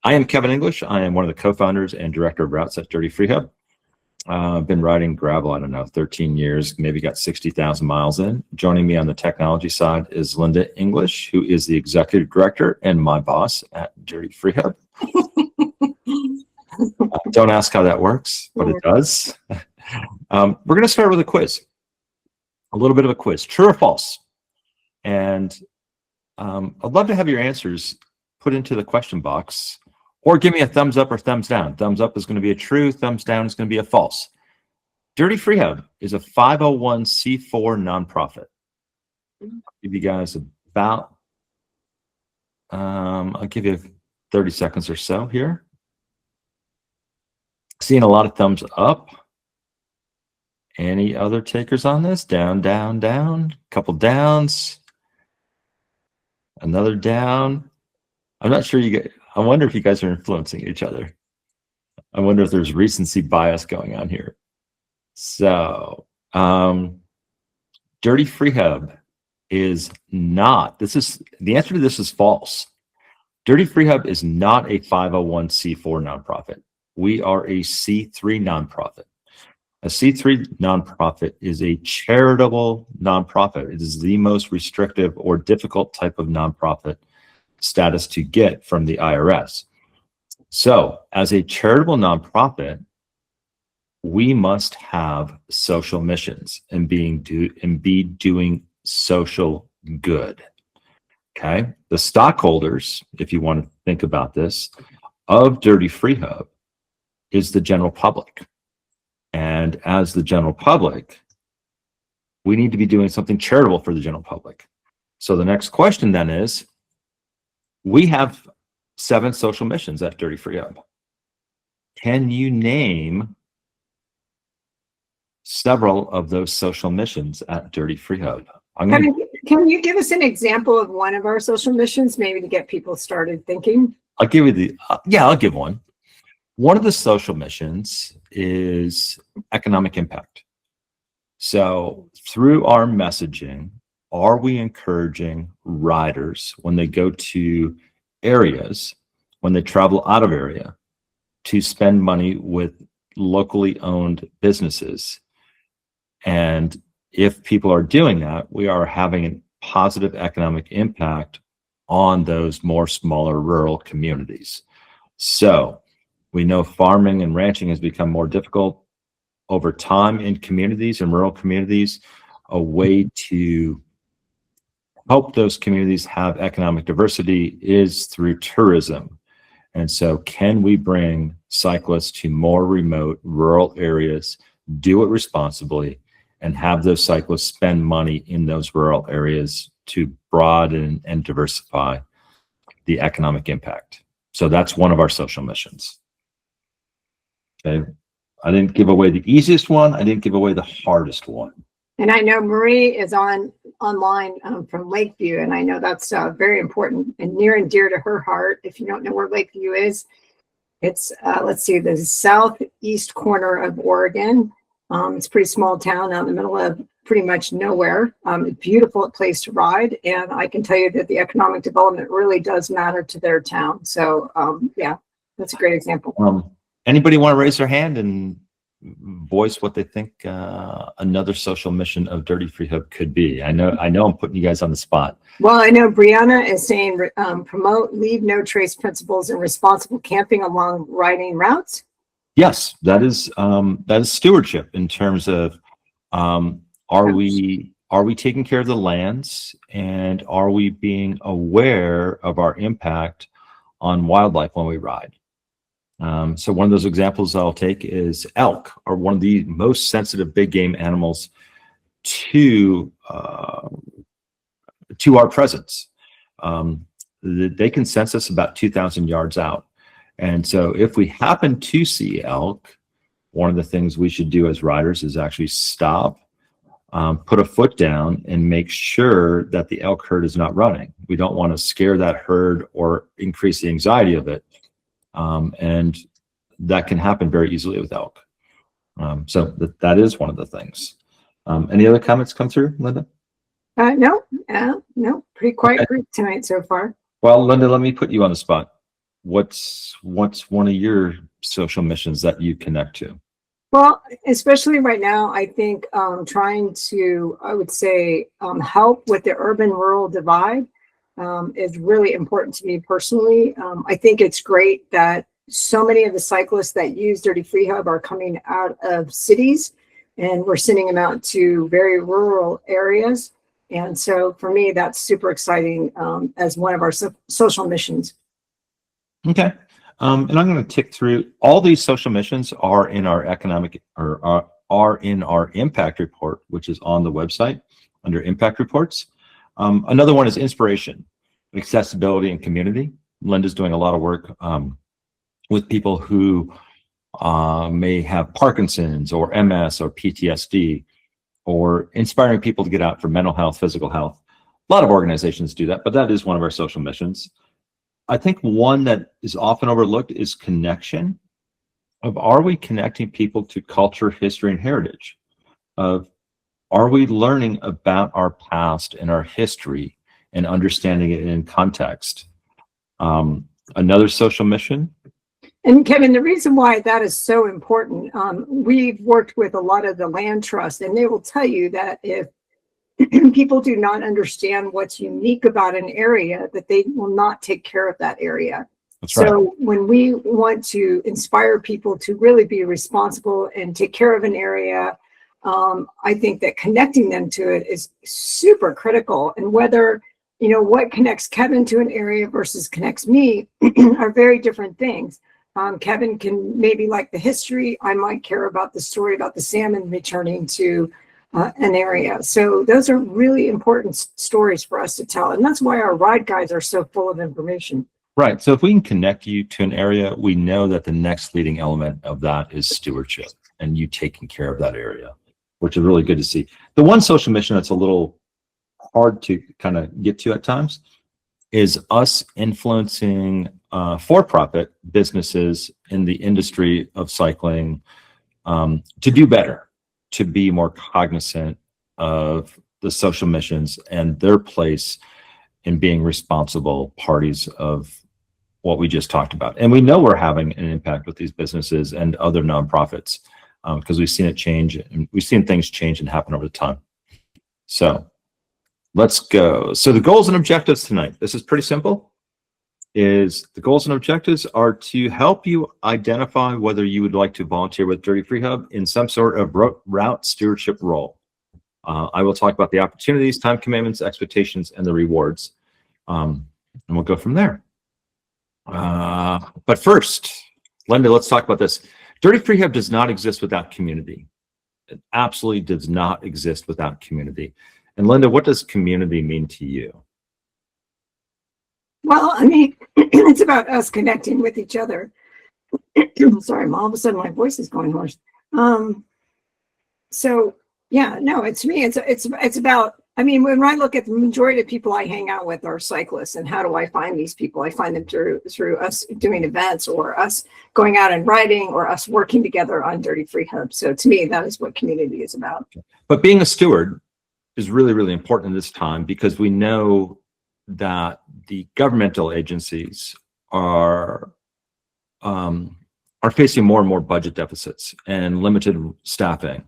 I am Kevin English. I am one of the co-founders and director of routes at Dirty Freehub. I've been riding gravel, I don't know, 13 years, maybe got 60,000 miles in. Joining me on the technology side is Linda English, who is the executive director and my boss at Dirty Freehub. Don't ask how that works, but it does. We're going to start with a quiz, a little bit of a quiz, true or false. And I'd love to have your answers put into the question box, or give me a thumbs up or thumbs down. Thumbs up is going to be a true, thumbs down is going to be a false. Dirty Freehub is a 501c4 nonprofit. I'll give you guys about, I'll give you 30 seconds or so here. Seeing a lot of thumbs up. Any other takers on this? Down, down, down. Couple downs. Another down. I'm not sure you get. I wonder if you guys are influencing each other. I wonder if there's recency bias going on here. So, Dirty Freehub is not. This is the answer to this is false. Dirty Freehub is not a 501c4 nonprofit. We are a C3 nonprofit. A C3 nonprofit is a charitable nonprofit. It is the most restrictive or difficult type of nonprofit status to get from the IRS. So, as a charitable nonprofit, we must have social missions and be doing social good. Okay, the stockholders, if you want to think about this, of Dirty Freehub is the general public. And as the general public, we need to be doing something charitable for the general public. So the next question then is, we have 7 social missions at Dirty Freehub. Can you name several of those social missions at Dirty Freehub? Can you give us an example of one of our social missions, maybe to get people started thinking? I'll give you the, I'll give one. One of the social missions is economic impact. So through our messaging, are we encouraging riders when they go to areas, when they travel out of area, to spend money with locally owned businesses? And if people are doing that, we are having a positive economic impact on those more smaller rural communities. So we know farming and ranching has become more difficult over time in communities and rural communities. A way to help those communities have economic diversity is through tourism. And so can we bring cyclists to more remote rural areas, do it responsibly, and have those cyclists spend money in those rural areas to broaden and diversify the economic impact? So that's one of our social missions. Okay, I didn't give away the easiest one. I didn't give away the hardest one. And I know Marie is online from Lakeview, and I know that's very important and near and dear to her heart. If you don't know where Lakeview is, it's let's see, the southeast corner of Oregon. It's a pretty small town out in the middle of pretty much nowhere. Beautiful place to ride, and I can tell you that the economic development really does matter to their town. So yeah, that's a great example. Anybody want to raise their hand and voice what they think another social mission of Dirty Freehub could be? I know I'm putting you guys on the spot. Well, I know Brianna is saying promote leave no trace principles and responsible camping along riding routes. Yes, that is stewardship in terms of are we taking care of the lands, and are we being aware of our impact on wildlife when we ride? So one of those examples I'll take is elk, are one of the most sensitive big game animals to our presence. They can sense us about 2,000 yards out. And so if we happen to see elk, one of the things we should do as riders is actually stop, put a foot down, and make sure that the elk herd is not running. We don't want to scare that herd or increase the anxiety of it. And that can happen very easily with elk. So that is one of the things. Any other comments come through, Linda? No, pretty quiet group tonight so far. Well, Linda, let me put you on the spot. what's one of your social missions that you connect to? Well, especially right now, I think trying to, I would say, help with the urban-rural divide is really important to me personally. I think it's great that so many of the cyclists that use Dirty Freehub are coming out of cities, and we're sending them out to very rural areas. And so for me, that's super exciting as one of our social missions. Okay. And I'm going to tick through all these social missions are in our economic or are in our impact report, which is on the website under impact reports. Another one is inspiration, accessibility, and community. Linda's doing a lot of work with people who may have Parkinson's or MS or PTSD, or inspiring people to get out for mental health, physical health. A lot of organizations do that, but that is one of our social missions. I think one that is often overlooked is connection. Are we connecting people to culture, history, and heritage? Are we learning about our past and our history and understanding it in context? Another social mission. And Kevin, the reason why that is so important, we've worked with a lot of the land trusts, and they will tell you that if people do not understand what's unique about an area, that they will not take care of that area. That's so right. When we want to inspire people to really be responsible and take care of an area, I think that connecting them to it is super critical. And whether, you know, what connects Kevin to an area versus connects me are very different things. Kevin can maybe like the history. I might care about the story about the salmon returning to an area. So those are really important stories for us to tell. And that's why our ride guides are so full of information. Right. So if we can connect you to an area, we know that the next leading element of that is stewardship and you taking care of that area, which is really good to see. The one social mission that's a little hard to kind of get to at times is us influencing for-profit businesses in the industry of cycling to do better, to be more cognizant of the social missions and their place in being responsible parties of what we just talked about. And we know we're having an impact with these businesses and other nonprofits because we've seen it change and we've seen things change and happen over time. So let's go. So the goals and objectives tonight, this is pretty simple. The goals and objectives are to help you identify whether you would like to volunteer with Dirty Freehub in some sort of route stewardship role. I will talk about the opportunities, time commitments, expectations, and the rewards. And we'll go from there. But first, Linda, let's talk about this. Dirty Freehub does not exist without community. It absolutely does not exist without community. And Linda, what does community mean to you? Well, I mean, it's about us connecting with each other. Sorry, all of a sudden my voice is going hoarse. So yeah, no, it's me. It's about. I mean, when I look at the majority of people I hang out with are cyclists, and how do I find these people? I find them through us doing events, or us going out and riding, or us working together on Dirty Freehub. So to me, that is what community is about. But being a steward is really, really important in this time because we know that the governmental agencies are facing more and more budget deficits and limited staffing.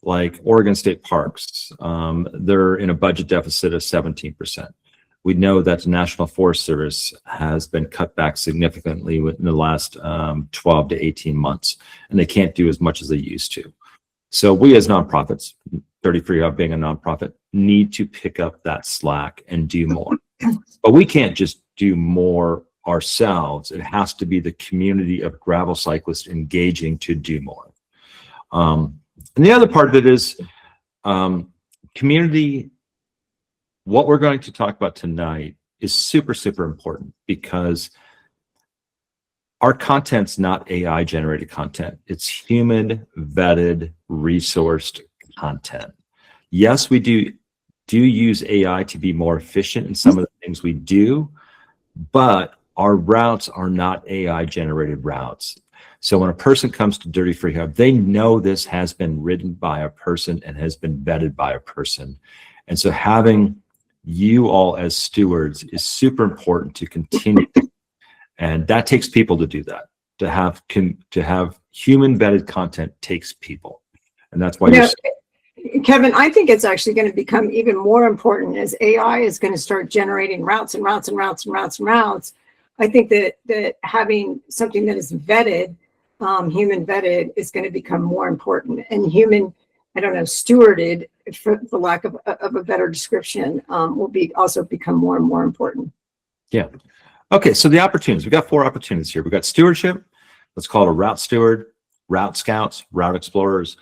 Like Oregon State Parks, they're in a budget deficit of 17%. We know that the National Forest Service has been cut back significantly within the last 12 to 18 months, and they can't do as much as they used to. So we as nonprofits, Dirty Freehub being a nonprofit, need to pick up that slack and do more. But we can't just do more ourselves. It has to be the community of gravel cyclists engaging to do more. And the other part of it is community. What we're going to talk about tonight is super, super important because our content's not AI generated content. It's human vetted, resourced content. Yes, we do use AI to be more efficient in some of the things we do, but our routes are not AI generated routes. So when a person comes to Dirty Freehub, they know this has been written by a person and has been vetted by a person. And so having you all as stewards is super important to continue And that takes people to do that. To have human vetted content takes people. And that's why Kevin, I think it's actually going to become even more important as AI is going to start generating routes and routes and routes and routes and routes. I think that having something that is vetted, human vetted, is going to become more important, and human, I don't know, stewarded, for the lack of a better description, will also become more and more important. Yeah. Okay. So the opportunities, we've got 4 opportunities here. We've got stewardship. Let's call it a route steward, route scouts, route explorers,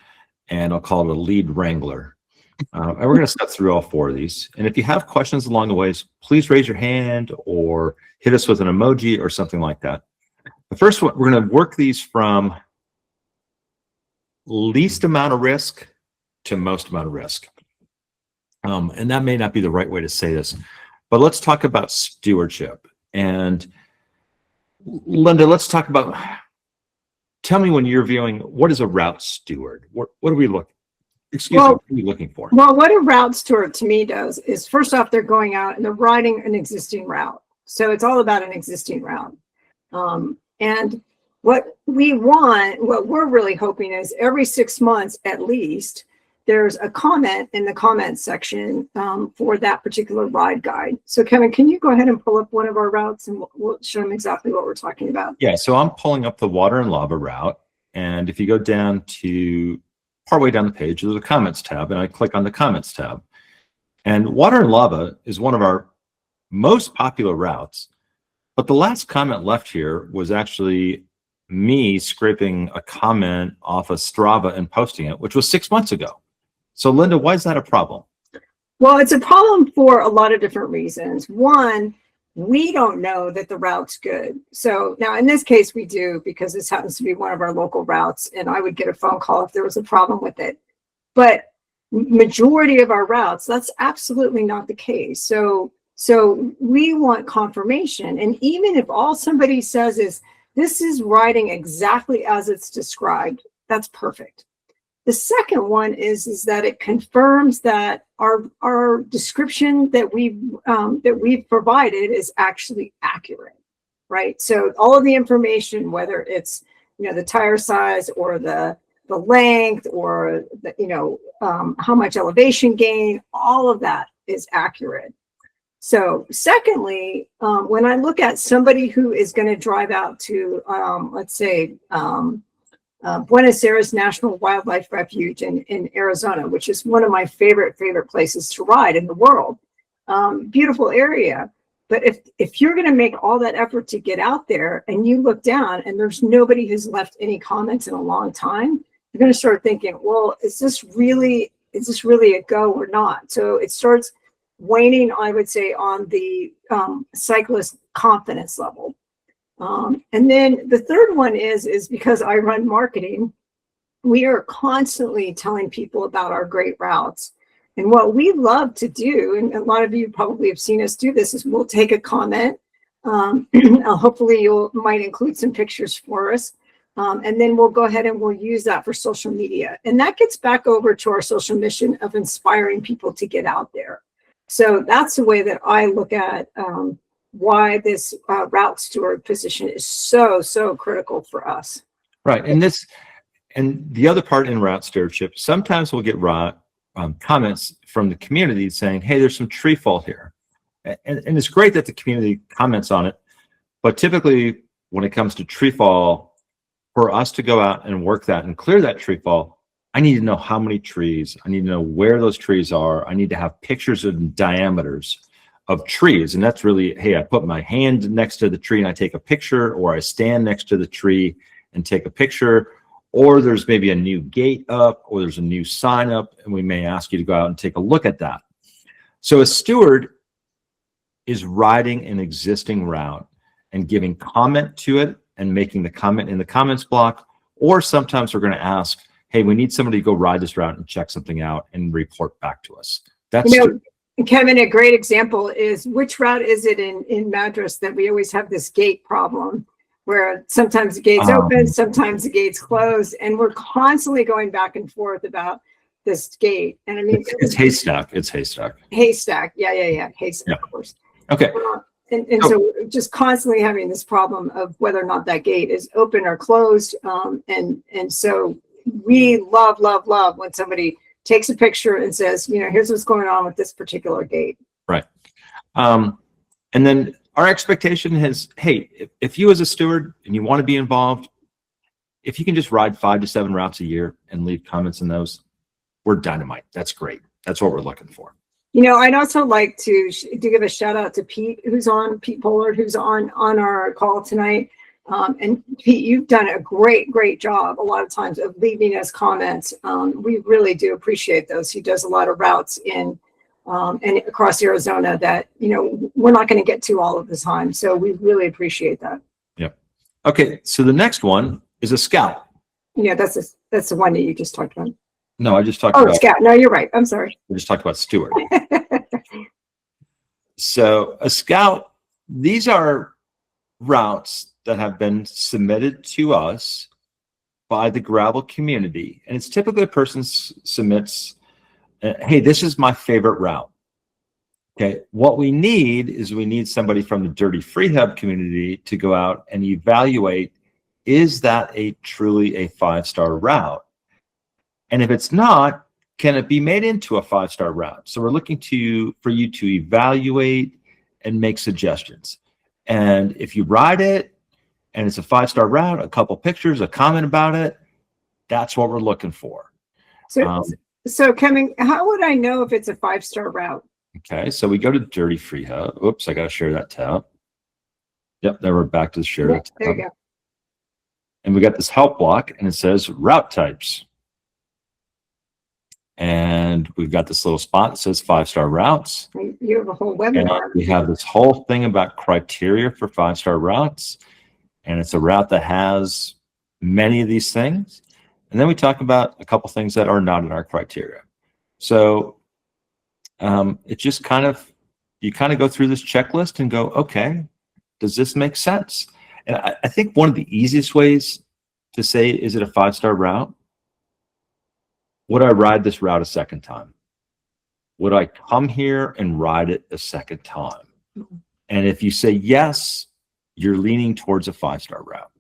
and I'll call it a lead wrangler. And we're going to step through all 4 of these. And if you have questions along the ways, please raise your hand or hit us with an emoji or something like that. The first one, we're going to work these from least amount of risk to most amount of risk. And that may not be the right way to say this, but let's talk about stewardship. And Linda, let's talk about, tell me, when you're viewing, what is a route steward? What are we looking? What are we looking for? Well, what a route steward to me does is, first off, they're going out and they're riding an existing route. So it's all about an existing route. And what we want, what we're really hoping is every 6 months at least, there's a comment in the comment section for that particular ride guide. So Kevin, can you go ahead and pull up one of our routes and we'll show them exactly what we're talking about? Yeah, so I'm pulling up the water and lava route. And if you go down to partway down the page, there's a comments tab, and I click on the comments tab. And water and lava is one of our most popular routes. But the last comment left here was actually me scraping a comment off of Strava and posting it, which was 6 months ago. So Linda, why is that a problem? Well, it's a problem for a lot of different reasons. One, we don't know that the route's good. So now in this case we do, because this happens to be one of our local routes, and I would get a phone call if there was a problem with it. But majority of our routes, that's absolutely not the case. So we want confirmation. And even if all somebody says is, this is riding exactly as it's described, that's perfect. The second one is that it confirms that our description that we've provided is actually accurate, right? So all of the information, whether it's the tire size or the length or how much elevation gain, all of that is accurate. So secondly, when I look at somebody who is going to drive out to let's say Buenos Aires National Wildlife Refuge in Arizona, which is one of my favorite places to ride in the world. Beautiful area. But if you're going to make all that effort to get out there and you look down and there's nobody who's left any comments in a long time, you're going to start thinking, well, is this really a go or not? So it starts waning, I would say, on the cyclist confidence level. And then the third one is because I run marketing, we are constantly telling people about our great routes. And what we love to do, and a lot of you probably have seen us do this, is we'll take a comment. Hopefully you might include some pictures for us. And then we'll go ahead and we'll use that for social media. And that gets back over to our social mission of inspiring people to get out there. So that's the way that I look at why this route steward position is so critical for us. Right. And the other part in route stewardship, sometimes we'll get comments from the community saying, hey, there's some tree fall here. And it's great that the community comments on it. But typically when it comes to tree fall, for us to go out and work that and clear that tree fall, I need to know how many trees. I need to know where those trees are. I need to have pictures of diameters of trees. And that's really, hey, I put my hand next to the tree and I take a picture, or I stand next to the tree and take a picture, or there's maybe a new gate up, or there's a new sign up, and we may ask you to go out and take a look at that. So a steward is riding an existing route and giving comment to it and making the comment in the comments block, or sometimes we're going to ask, hey, we need somebody to go ride this route and check something out and report back to us. That's Kevin, a great example is, which route is it in Madras that we always have this gate problem where sometimes the gate's open, sometimes the gate's closed, and we're constantly going back and forth about this gate. And I mean, it's Haystack. It's Haystack. Haystack. Yeah. Haystack, yeah. Of course. Okay. And so just constantly having this problem of whether or not that gate is open or closed. And so we love when somebody takes a picture and says, here's what's going on with this particular gate. Right. And then our expectation is, hey, if you as a steward and you want to be involved, if you can just ride 5 to 7 routes a year and leave comments in those, we're dynamite. That's great. That's what we're looking for. I'd also like to give a shout out to Pete Pollard, who's on our call tonight. And Pete, you've done a great job a lot of times of leaving us comments. We really do appreciate those. He does a lot of routes in and across Arizona that, we're not going to get to all of the time. So we really appreciate that. Yep. Okay. So the next one is a scout. Yeah, that's the one that you just talked about. No, I just talked about scout. No, you're right. I'm sorry. We just talked about steward. So a scout, these are routes that have been submitted to us by the gravel community. And it's typically a person submits, hey, this is my favorite route. Okay. What we need is we need somebody from the Dirty Freehub community to go out and evaluate, is that truly a 5-star route? And if it's not, can it be made into a 5-star route? So we're looking for you to evaluate and make suggestions. And if you ride it and it's a 5-star route, a couple pictures, a comment about it, that's what we're looking for. So Kevin, how would I know if it's a 5-star route? Okay, so we go to Dirty Freehub. Oops, I got to share that tab. Yep, there we're back to the share tab. There you go. And we got this help block, and it says route types. And we've got this little spot that says 5-star routes. You have a whole webinar. And we have this whole thing about criteria for 5-star routes. And it's a route that has many of these things. And then we talk about a couple things that are not in our criteria. So it just you kind of go through this checklist and go, okay, does this make sense? And I think one of the easiest ways to say, is it a 5-star route? Would I ride this route a second time? Would I come here and ride it a second time? And if you say yes, you're leaning towards a 5-star route.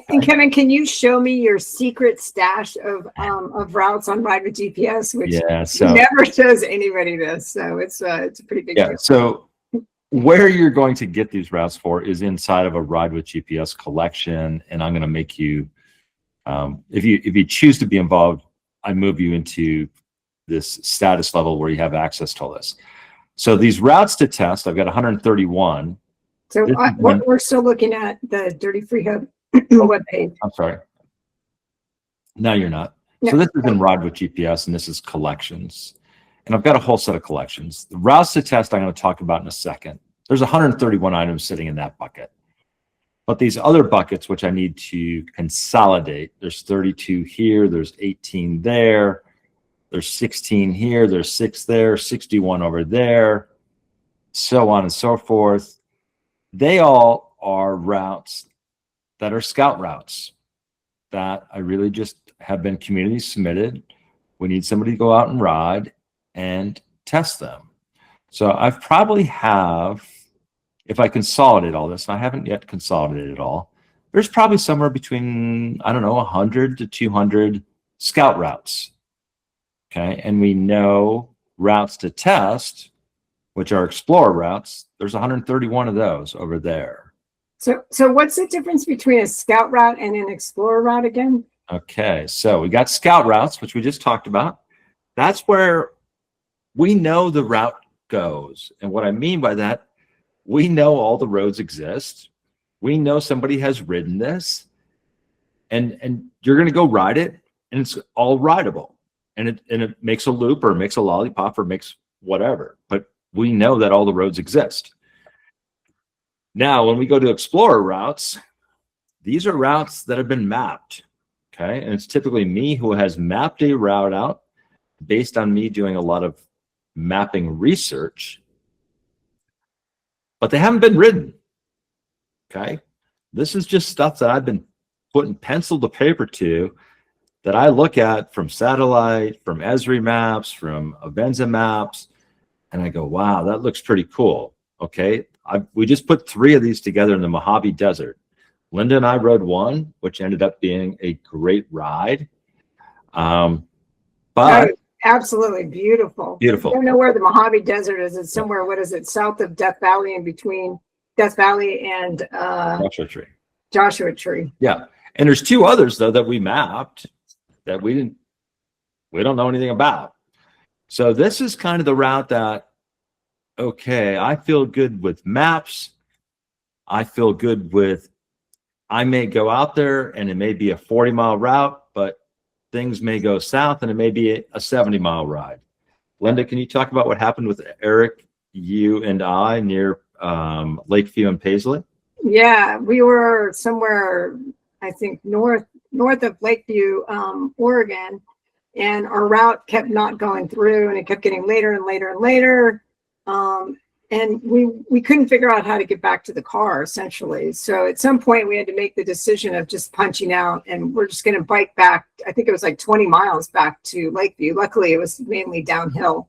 And Kevin, can you show me your secret stash of routes on Ride with GPS, which never shows anybody this? So it's a pretty big deal. So where you're going to get these routes for is inside of a Ride with GPS collection, and I'm going to make you, if you choose to be involved, I move you into this status level where you have access to all this. So these routes to test, I've got 131. So we're still looking at the Dirty Freehub webpage. I'm sorry. No, you're not. No. So this is in Ride with GPS, and this is collections. And I've got a whole set of collections. The routes to test I'm going to talk about in a second. There's 131 items sitting in that bucket. But these other buckets, which I need to consolidate, there's 32 here, there's 18 there, there's 16 here, there's 6 there, 61 over there, so on and so forth. They all are routes that are scout routes that I really just have been community submitted. We need somebody to go out and ride and test them. So I've probably have, if I consolidate all this, and I haven't yet consolidated it all, there's probably somewhere between, I don't know, 100 to 200 scout routes. Okay. And we know routes to test, which are explorer routes. There's 131 of those over there. So what's the difference between a scout route and an explorer route again? Okay. So we got scout routes, which we just talked about. That's where we know the route goes. And what I mean by that, we know all the roads exist. We know somebody has ridden this, and you're going to go ride it, and it's all rideable, and it makes a loop or makes a lollipop or makes whatever. But we know that all the roads exist. Now, when we go to explorer routes, these are routes that have been mapped. Okay, and it's typically me who has mapped a route out based on me doing a lot of mapping research, but they haven't been ridden. Okay. This is just stuff that I've been putting pencil to paper to, that I look at from satellite, from Esri maps, from Avenza maps, and I go, wow, that looks pretty cool. Okay. we just put 3 of these together in the Mojave Desert. Linda and I rode one, which ended up being a great ride. But Oh, absolutely beautiful. Beautiful. I don't know where the Mojave Desert is. It's somewhere, what is it, south of Death Valley, in between Death Valley and Joshua Tree. Yeah. And there's 2 others though that we mapped that we don't know anything about. So this is kind of the route that, okay, I feel good with maps. I feel good with, I may go out there and it may be a 40-mile route, but things may go south and it may be a 70-mile ride. Linda, can you talk about what happened with Eric, you and I near Lakeview and Paisley? Yeah, we were somewhere, I think, north of Lakeview, Oregon, and our route kept not going through, and it kept getting later and later and later. And we couldn't figure out how to get back to the car, essentially. So at some point we had to make the decision of just punching out, and we're just going to bike back. I think it was like 20 miles back to Lakeview. Luckily, it was mainly downhill,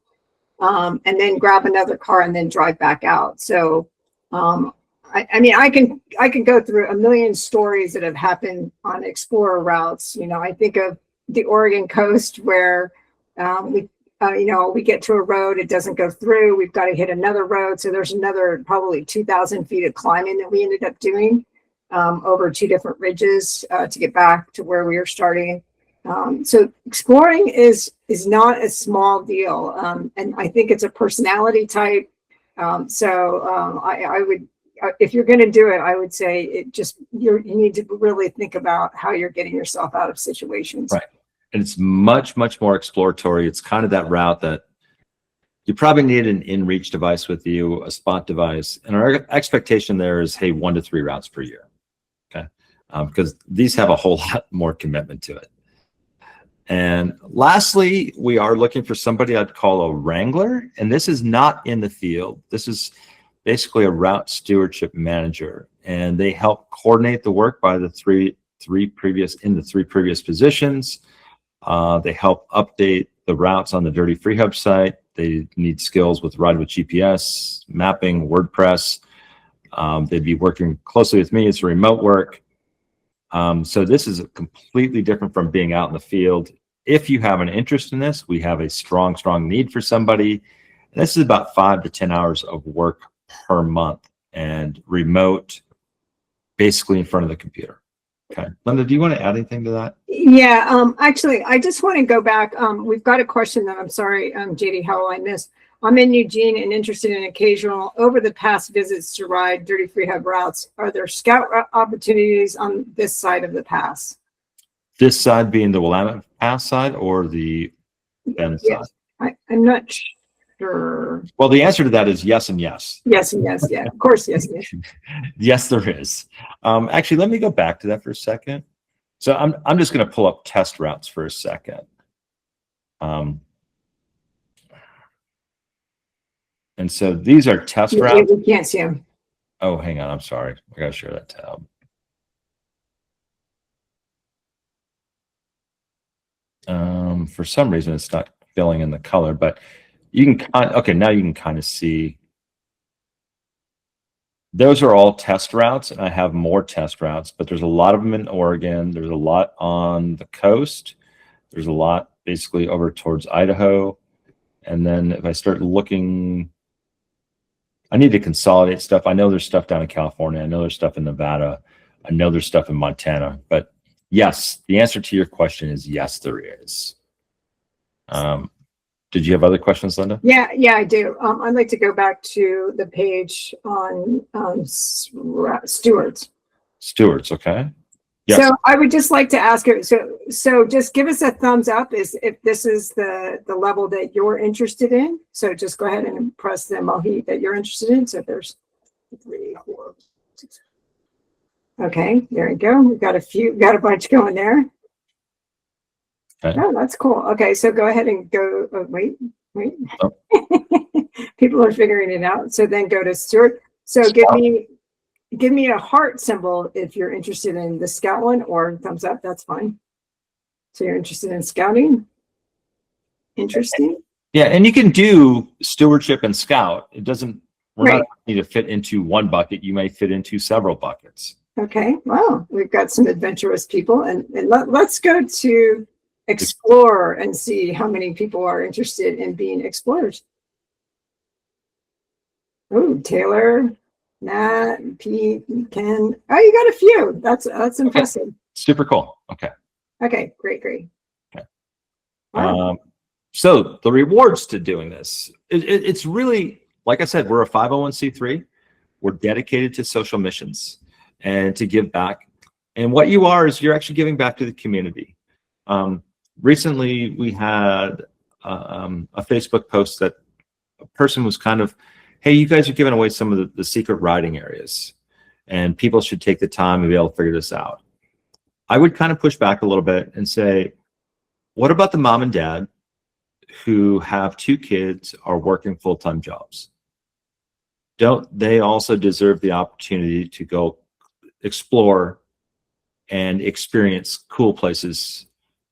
and then grab another car and then drive back out. So, I mean, I can go through a million stories that have happened on explorer routes. You know, I think of the Oregon coast where we get to a road, it doesn't go through. We've got to hit another road. So there's another probably 2,000 feet of climbing that we ended up doing over 2 different ridges to get back to where we were starting. So exploring is not a small deal. And I think it's a personality type. I would, if you're going to do it, I would say you need to really think about how you're getting yourself out of situations. Right. And it's much, much more exploratory. It's kind of that route that you probably need an in-reach device with you, a spot device. And our expectation there is, hey, 1 to 3 routes per year. Okay. Because these have a whole lot more commitment to it. And lastly, we are looking for somebody I'd call a Wrangler. And this is not in the field. This is basically a route stewardship manager. And they help coordinate the work by the three previous positions. They help update the routes on the Dirty Freehub site. They need skills with Ride with GPS, mapping, WordPress. They'd be working closely with me. It's remote work. So this is completely different from being out in the field. If you have an interest in this, we have a strong need for somebody. This is about 5 to 10 hours of work per month and remote, basically in front of the computer. Okay. Linda, do you want to add anything to that? Yeah, actually, I just want to go back. We've got a question that I'm sorry, JD Howell, I missed. I'm in Eugene and interested in occasional over the past visits to ride Dirty Freehub routes. Are there scout opportunities on this side of the pass? This side being the Willamette Pass side or the Bend side? I'm not sure. Well, the answer to that is yes and yes. Yes and yes, yeah, of course, yes and yes. Yes, there is. Actually, let me go back to that for a second. So I'm just going to pull up test routes for a second. And so these are test routes. We can't see them. Oh, hang on. I'm sorry. I got to share that tab. For some reason, it's not filling in the color, but you can okay, now you can kind of see. Those are all test routes, and I have more test routes, but there's a lot of them in Oregon. There's a lot on the coast. There's a lot basically over towards Idaho. And then if I start looking, I need to consolidate stuff. I know there's stuff down in California. I know there's stuff in Nevada. I know there's stuff in Montana. But yes, the answer to your question is yes, there is. Did you have other questions, Linda? Yeah, I do. I'd like to go back to the page on stewards. Stewards, okay. Yes. So I would just like to ask her, so just give us a thumbs up if this is the level that you're interested in. So just go ahead and press the emoji that you're interested in. So there's 3, 4, 6. Okay, there you go. We've got a bunch going there. Okay. Oh, that's cool. Okay, so go ahead and go. Oh, wait. Oh. People are figuring it out. So then go to Steward. So give me a heart symbol if you're interested in the scout one, or thumbs up. That's fine. So you're interested in scouting. Interesting. Yeah, and you can do stewardship and scout. It doesn't We're not Right. asking you to fit into one bucket. You may fit into several buckets. Okay. Well, we've got some adventurous people, and let's go to explore and see how many people are interested in being explorers. Oh, Taylor, Matt, Pete, Ken. Oh, you got a few. That's impressive. Super cool. Okay. Okay, great. Okay. Wow. So the rewards to doing this, it's really, like I said, we're a 501c3. We're dedicated to social missions and to give back. And what you are is you're actually giving back to the community. Recently, we had a Facebook post that a person was kind of, hey, you guys are giving away some of the secret riding areas, and people should take the time and be able to figure this out. I would kind of push back a little bit and say, what about the mom and dad who have 2 kids, are working full-time jobs? Don't they also deserve the opportunity to go explore and experience cool places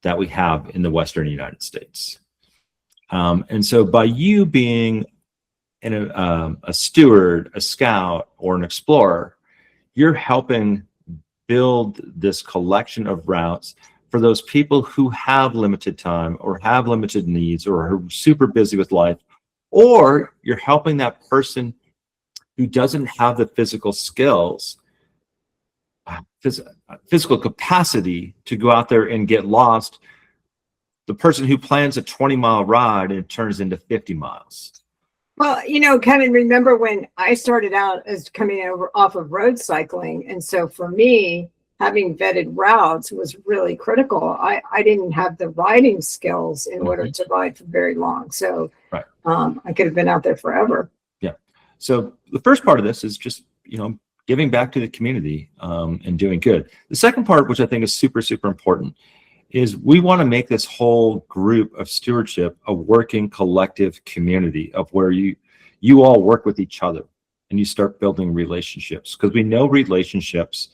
that we have in the Western United States? And so by you being a steward, a scout, or an explorer, you're helping build this collection of routes for those people who have limited time or have limited needs or are super busy with life, or you're helping that person who doesn't have the physical skills, physical capacity to go out there and get lost. The person who plans a 20-mile ride and it turns into 50 miles. Well, Kevin, remember when I started out as coming over off of road cycling, and so for me, having vetted routes was really critical. I didn't have the riding skills in order to ride for very long, so right. I could have been out there forever. Yeah. So the first part of this is just giving back to the community and doing good. The second part, which I think is super, super important, is we want to make this whole group of stewardship a working collective community of where you all work with each other and you start building relationships, because we know relationships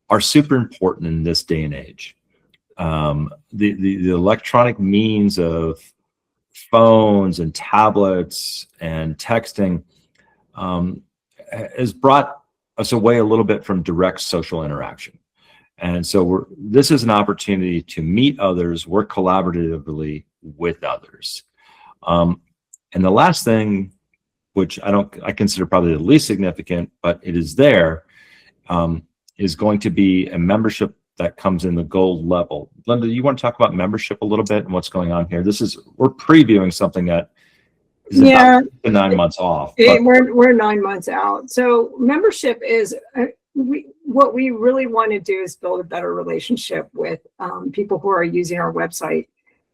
are super important in this day and age. The electronic means of phones and tablets and texting has brought us away a little bit from direct social interaction. And so this is an opportunity to meet others, work collaboratively with others. And the last thing, which I consider probably the least significant, but it is there, is going to be a membership that comes in the gold level. Linda, you want to talk about membership a little bit and what's going on here? We're previewing something that is about 9 months off. We're 9 months out. So membership is what we really want to do is build a better relationship with people who are using our website.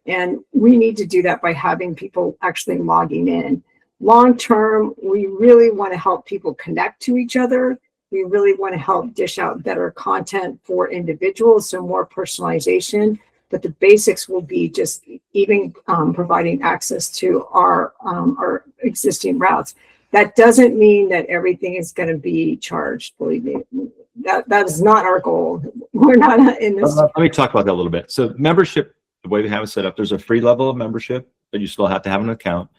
And we need to do that by having people actually logging in. Long term, we really want to help people connect to each other. We really want to help dish out better content for individuals, so more personalization. But the basics will be just even providing access to our existing routes. That doesn't mean that everything is going to be charged. Believe me, that is not our goal. We're not in this. Let me talk about that a little bit. So membership, the way we have it set up, there's a free level of membership, but you still have to have an account.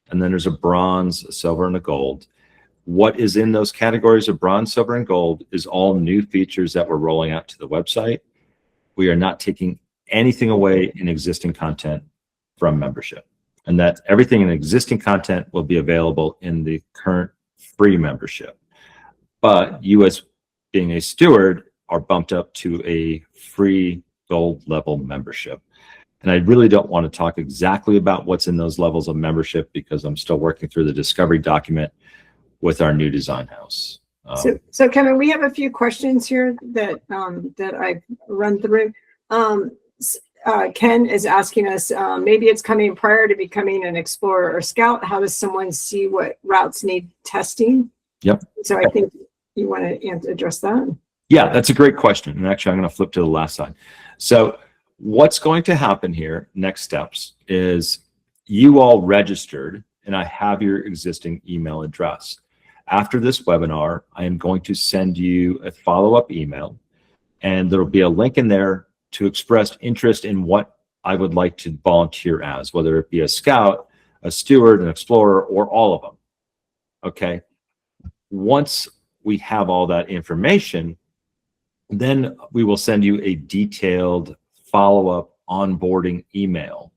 And then there's a bronze, a silver, and a gold. What is in those categories of bronze, silver, and gold is all new features that we're rolling out to the website. We are not taking anything away in existing content from membership. And that everything in existing content will be available in the current free membership. But you, as being a steward, are bumped up to a free gold level membership. And I really don't want to talk exactly about what's in those levels of membership because I'm still working through the discovery document with our new design house. So Kevin, we have a few questions here that I've run through. Ken is asking us, maybe it's coming prior to becoming an explorer or scout. How does someone see what routes need testing? Yep. So I think you want to address that. Yeah, that's a great question. And actually, I'm going to flip to the last side. So what's going to happen here, next steps, is you all registered and I have your existing email address. After this webinar, I am going to send you a follow-up email, and there'll be a link in there to express interest in what I would like to volunteer as, whether it be a scout, a steward, an explorer, or all of them. Okay. Once we have all that information, then we will send you a detailed follow-up onboarding email.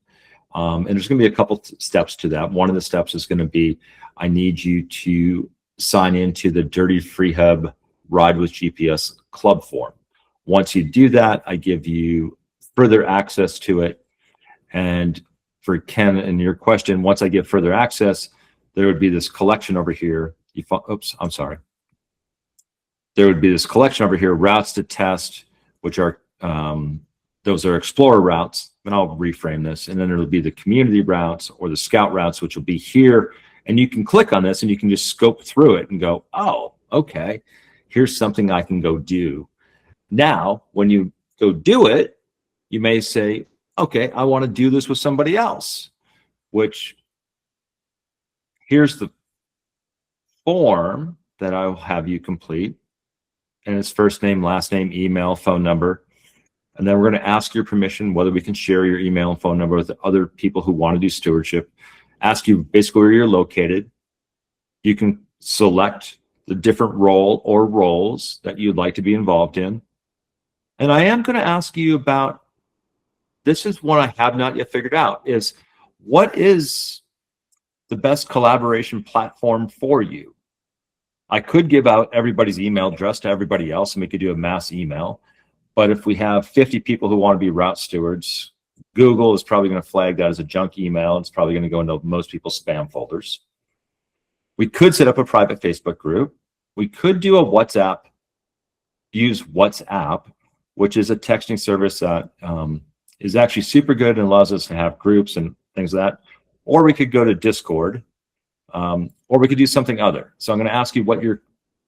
And there's going to be a couple steps to that. One of the steps is going to be, I need you to sign into the Dirty Freehub Ride with GPS club form. Once you do that, I give you further access to it. And for Ken and your question, once I give further access, there would be this collection over here. Oops, I'm sorry. There would be this collection over here, routes to test, which are, those are Explorer routes. And I'll reframe this. And then it'll be the community routes or the scout routes, which will be here. And you can click on this and you can just scope through it and go, oh, okay, here's something I can go do. Now, when you go do it, you may say, okay, I want to do this with somebody else, which here's the form that I'll have you complete. And it's first name, last name, email, phone number. And then we're going to ask your permission whether we can share your email and phone number with other people who want to do stewardship. Ask you basically where you're located. You can select the different role or roles that you'd like to be involved in. And I am going to ask you about, this is one I have not yet figured out, is what is the best collaboration platform for you? I could give out everybody's email address to everybody else and we could do a mass email. But if we have 50 people who want to be route stewards, Google is probably going to flag that as a junk email. It's probably going to go into most people's spam folders. We could set up a private Facebook group. We could do a WhatsApp, use WhatsApp, which is a texting service that is actually super good and allows us to have groups and things like that. Or we could go to Discord, or we could do something other. So I'm going to ask you what your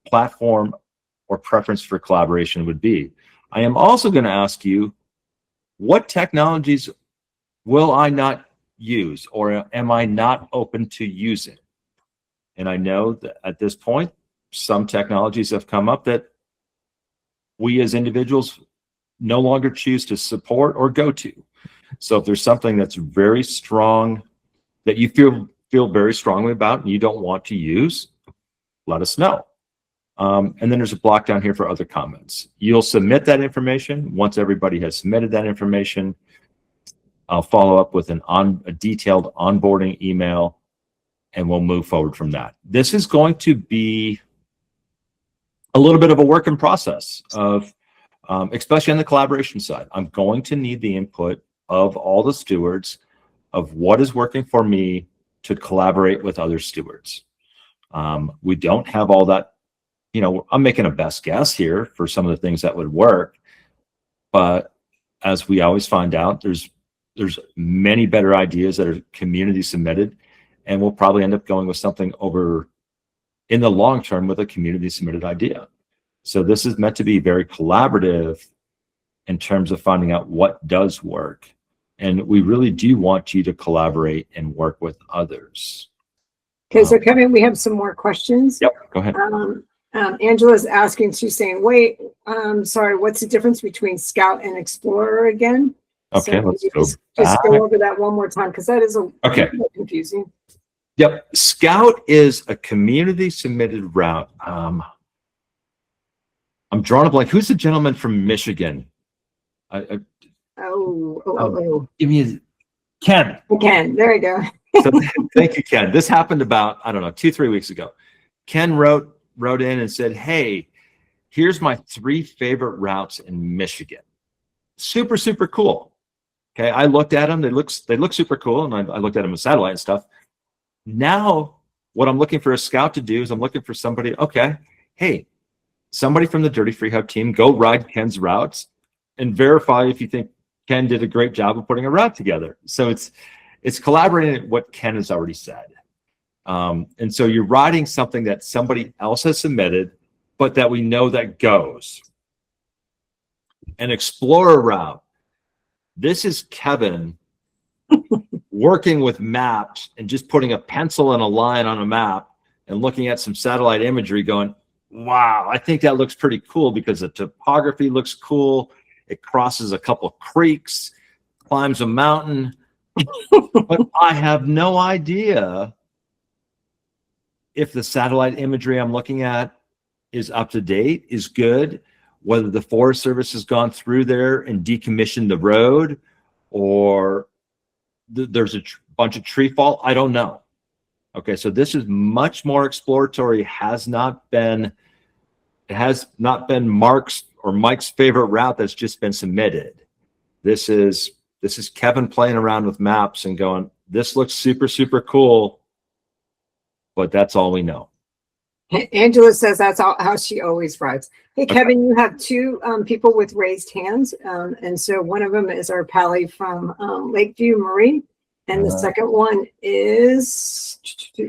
platform or preference for collaboration would be. I am also going to ask you, what technologies will I not use, or am I not open to using? And I know that at this point, some technologies have come up that we as individuals no longer choose to support or go to. So if there's something that's very strong, that you feel very strongly about and you don't want to use, let us know. And then there's a block down here for other comments. You'll submit that information. Once everybody has submitted that information, I'll follow up with a detailed onboarding email, and we'll move forward from that. This is going to be a little bit of a work in process of, especially on the collaboration side. I'm going to need the input of all the stewards of what is working for me to collaborate with other stewards. We don't have all that. You know, I'm making a best guess here for some of the things that would work, but as we always find out, there's many better ideas that are community submitted, and we'll probably end up going with something over in the long term with a community submitted idea. So this is meant to be very collaborative in terms of finding out what does work, and we really do want you to collaborate and work with others. Okay, so Kevin, we have some more questions. Yep, go ahead. Angela's asking, she's saying, wait, sorry, what's the difference between Scout and Explorer again? Okay, so let's just go over that one more time, because that is a little confusing. Yep, Scout is a community submitted route. I'm drawing a blank. Who's the gentleman from Michigan? Give me Ken. Ken, there you go. So thank you, Ken. This happened about, I don't know, 2-3 weeks ago. Ken wrote in and said, hey, here's my 3 favorite routes in Michigan. Super, super cool. Okay, I looked at them. They look super cool, and I looked at them with satellite and stuff. Now, what I'm looking for a scout to do is I'm looking for somebody, okay, hey, somebody from the Dirty Freehub team, go ride Ken's routes and verify if you think Ken did a great job of putting a route together. So it's collaborating what Ken has already said. And so you're riding something that somebody else has submitted, but that we know that goes. An Explorer route. This is Kevin working with maps and just putting a pencil and a line on a map and looking at some satellite imagery going, wow, I think that looks pretty cool because the topography looks cool. It crosses a couple of creeks, climbs a mountain, but I have no idea if the satellite imagery I'm looking at is up to date, is good, whether the Forest Service has gone through there and decommissioned the road, or there's a bunch of tree fall, I don't know. Okay, so this is much more exploratory. It has not been Mark's or Mike's favorite route that's just been submitted. This is Kevin playing around with maps and going, this looks super, super cool, but that's all we know. Angela says that's how she always rides. Hey, Kevin, you have two people with raised hands. And so one of them is our pally from Lakeview, Marie. And the second one is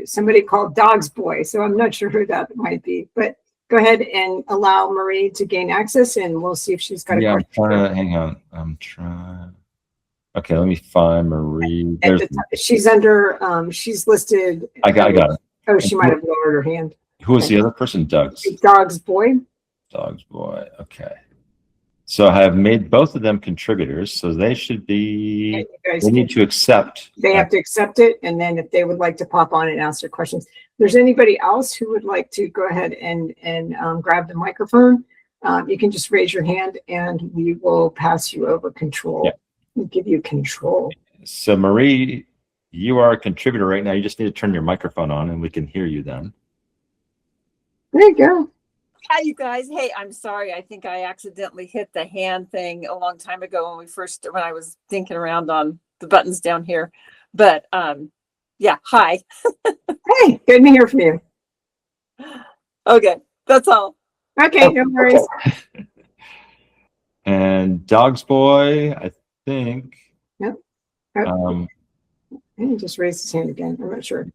somebody called Dog's Boy. So I'm not sure who that might be, but go ahead and allow Marie to gain access and we'll see if she's got a question. I'm trying to, hang on. I'm trying. Okay, let me find Marie. She's under, she's listed. I got it. Oh, she might have lowered her hand. Who was the other person? Dog's Boy. Dog's Boy. Okay. So I have made both of them contributors, so they should be, they need to accept. They have to accept it, and then if they would like to pop on and ask their questions. If there's anybody else who would like to go ahead and grab the microphone, you can just raise your hand and we will pass you over control. Yeah. We'll give you control. So Marie, you are a contributor right now. You just need to turn your microphone on and we can hear you then. There you go. Hi, you guys. Hey, I'm sorry. I think I accidentally hit the hand thing a long time ago when I was thinking around on the buttons down here. But yeah, hi. Hey, good to hear from you. Okay, that's all. Okay, no worries. Okay. And Dog's Boy, I think. Yep. He just raised his hand again. I'm not sure.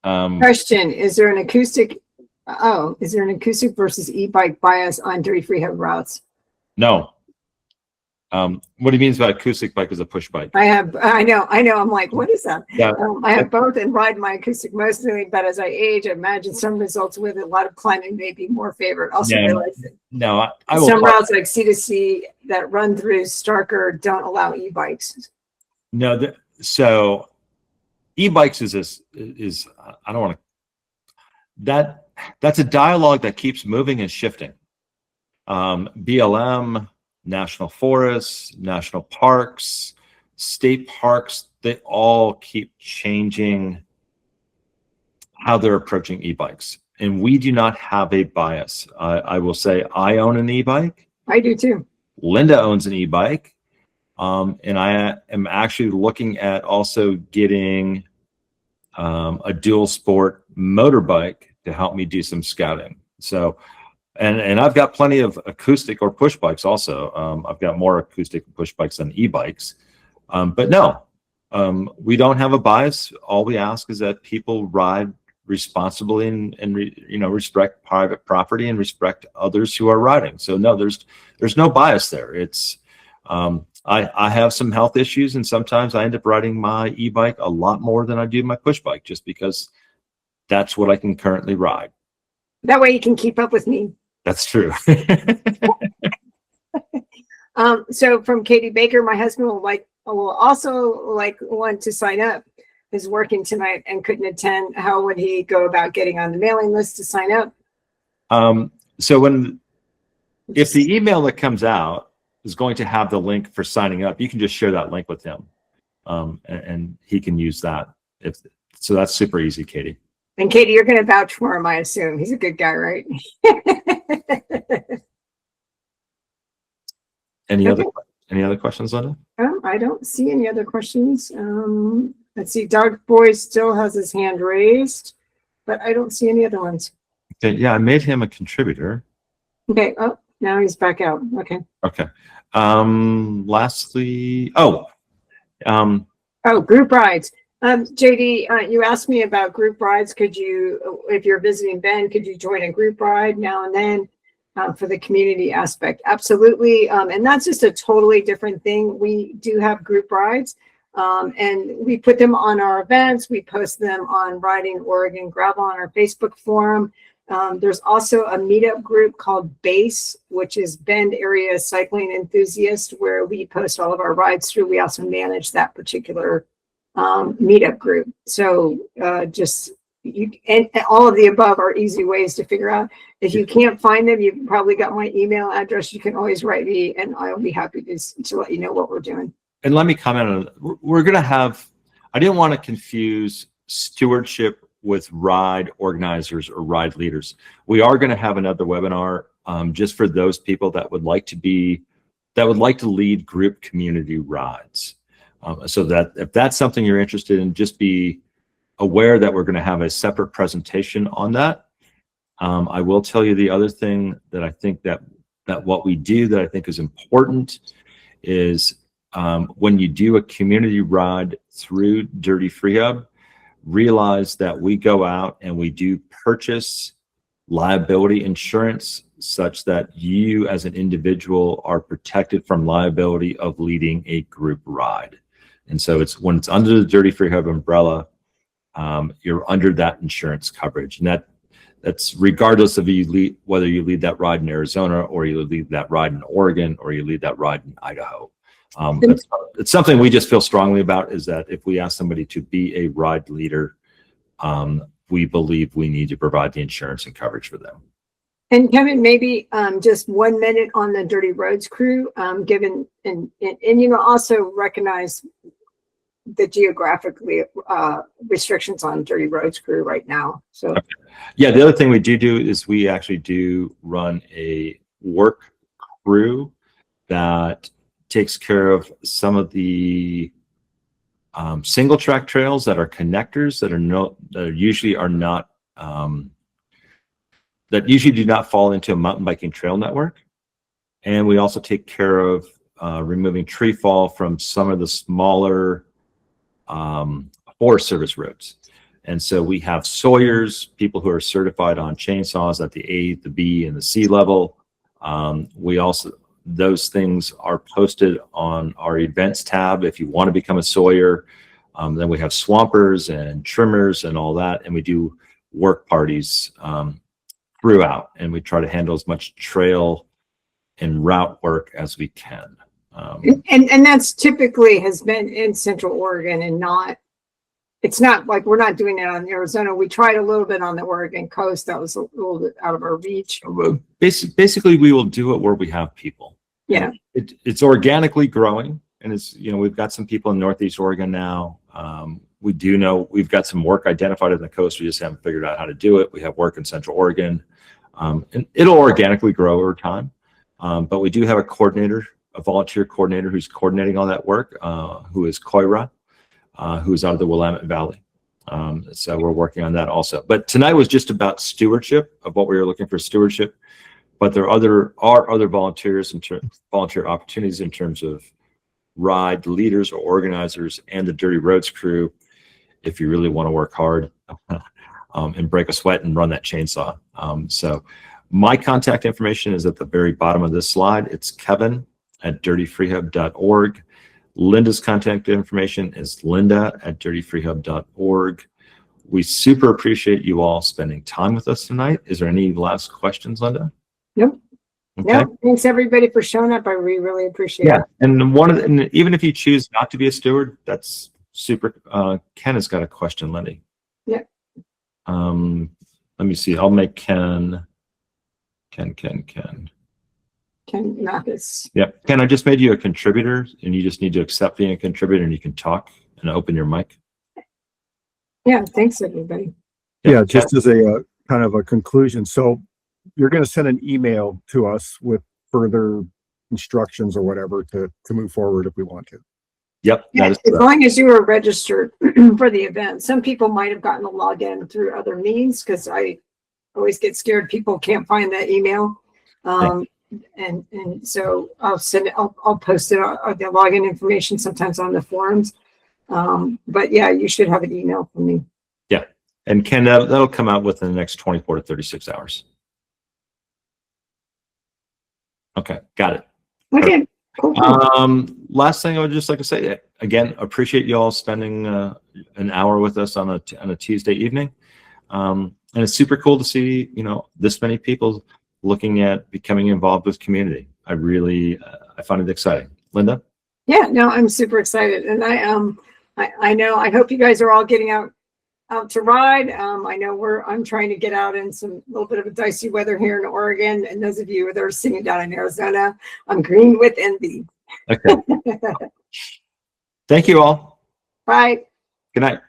Question: Is there an acoustic? Is there an acoustic versus e-bike bias on Dirty Freehub routes? No. What do you mean by acoustic bike is a push bike? I know. I'm like, what is that? Yeah. I have both and ride my acoustic mostly, but as I age, I imagine some results with a lot of climbing may be more favored. Also realize that I will. Some routes like C2C that run through Starker don't allow e-bikes. No, so e-bikes is I don't want to. That's a dialogue that keeps moving and shifting. BLM, national forests, national parks, state parks, they all keep changing how they're approaching e-bikes. And we do not have a bias. I will say I own an e-bike. I do too. Linda owns an e-bike. And I am actually looking at also getting a dual sport motorbike to help me do some scouting. So, and I've got plenty of acoustic or push bikes also. I've got more acoustic push bikes than e-bikes. But no, we don't have a bias. All we ask is that people ride responsibly and respect private property and respect others who are riding. So no, there's no bias there. It's I have some health issues, and sometimes I end up riding my e-bike a lot more than I do my push bike, just because that's what I can currently ride. That way you can keep up with me. That's true. So from Katie Baker, my husband will also want to sign up. Is working tonight and couldn't attend. How would he go about getting on the mailing list to sign up? So if the email that comes out is going to have the link for signing up, you can just share that link with him, and he can use that. So that's super easy, Katie. And Katie, you're going to vouch for him, I assume. He's a good guy, right? Any other questions, Linda? I don't see any other questions. Let's see. Dog Boy still has his hand raised, but I don't see any other ones. Okay, yeah, I made him a contributor. Okay. Oh, now he's back out. Okay. Okay. Lastly, group rides. JD, you asked me about group rides. Could you, if you're visiting Ben, could you join a group ride now and then for the community aspect? Absolutely. And that's just a totally different thing. We do have group rides, and we put them on our events. We post them on Riding Oregon Gravel on our Facebook forum. There's also a meetup group called BASE, which is Bend Area Cycling Enthusiast, where we post all of our rides through. We also manage that particular meetup group. So just and all of the above are easy ways to figure out. If you can't find them, you've probably got my email address. You can always write me, and I'll be happy to let you know what we're doing. And let me comment on it. We're going to have, I didn't want to confuse stewardship with ride organizers or ride leaders. We are going to have another webinar just for those people that would like to lead group community rides. So that if that's something you're interested in, just be aware that we're going to have a separate presentation on that. I will tell you the other thing that I think that what we do that I think is important is when you do a community ride through Dirty Freehub, realize that we go out and we do purchase liability insurance such that you as an individual are protected from liability of leading a group ride. And so it's when it's under the Dirty Freehub umbrella, you're under that insurance coverage. And that's regardless of whether you lead that ride in Arizona or you lead that ride in Oregon or you lead that ride in Idaho. It's something we just feel strongly about, is that if we ask somebody to be a ride leader, we believe we need to provide the insurance and coverage for them. And Kevin, maybe just 1 minute on the Dirty Roads crew, given and also recognize the geographically restrictions on Dirty Roads crew right now. So yeah, the other thing we do is we actually do run a work crew that takes care of some of the single track trails that are connectors that usually do not fall into a mountain biking trail network. And we also take care of removing tree fall from some of the smaller Forest Service roads. And so we have sawyers, people who are certified on chainsaws at the A, the B, and the C level. Those things are posted on our events tab if you want to become a sawyer. Then we have swampers and trimmers and all that. And we do work parties throughout. And we try to handle as much trail and route work as we can. And that's typically has been in Central Oregon and it's not like we're not doing it on Arizona. We tried a little bit on the Oregon coast. That was a little bit out of our reach. Basically, we will do it where we have people. Yeah. It's organically growing. And it's, we've got some people in Northeast Oregon now. We do know we've got some work identified on the coast. We just haven't figured out how to do it. We have work in Central Oregon. And it'll organicacally grow over time. But we do have a volunteer coordinator who's coordinating all that work, who is Koira, who's out of the Willamette Valley. So we're working on that also. But tonight was just about stewardship, of what we were looking for stewardship. But there are other volunteers and volunteer opportunities in terms of ride leaders or organizers and the Dirty Roads crew, if you really want to work hard and break a sweat and run that chainsaw. So my contact information is at the very bottom of this slide. It's kevin@dirtyfreehub.org. Linda's contact information is linda@dirtyfreehub.org. We super appreciate you all spending time with us tonight. Is there any last questions, Linda? Nope. Okay. No, thanks everybody for showing up. I really appreciate it. And even if you choose not to be a steward, that's super. Ken has got a question, Lindy. Yeah. Let me see. I'll make Ken Mathis. Yep. Ken, I just made you a contributor, and you just need to accept being a contributor, and you can talk and open your mic. Yeah. Thanks everybody. Yeah. Just as a kind of a conclusion. So you're going to send an email to us with further instructions or whatever to move forward if we want to. Yep. Yeah, as long as you are registered for the event. Some people might have gotten a login through other means, because I always get scared people can't find that email. And so I'll send it. I'll post it the login information sometimes on the forums. But yeah, you should have an email from me. Yeah. And Ken, that'll come out within the next 24 to 36 hours. Okay, got it. Okay. Cool. Last thing I would just like to say, again, appreciate you all spending an hour with us on a Tuesday evening. And it's super cool to see, this many people looking at becoming involved with community. I find it exciting. Linda? Yeah, no, I'm super excited. And I know, I hope you guys are all getting out out to ride. I know I'm trying to get out in some little bit of a dicey weather here in Oregon. And those of you that are sitting down in Arizona, I'm green with envy. Okay. Thank you all. Bye. Good night.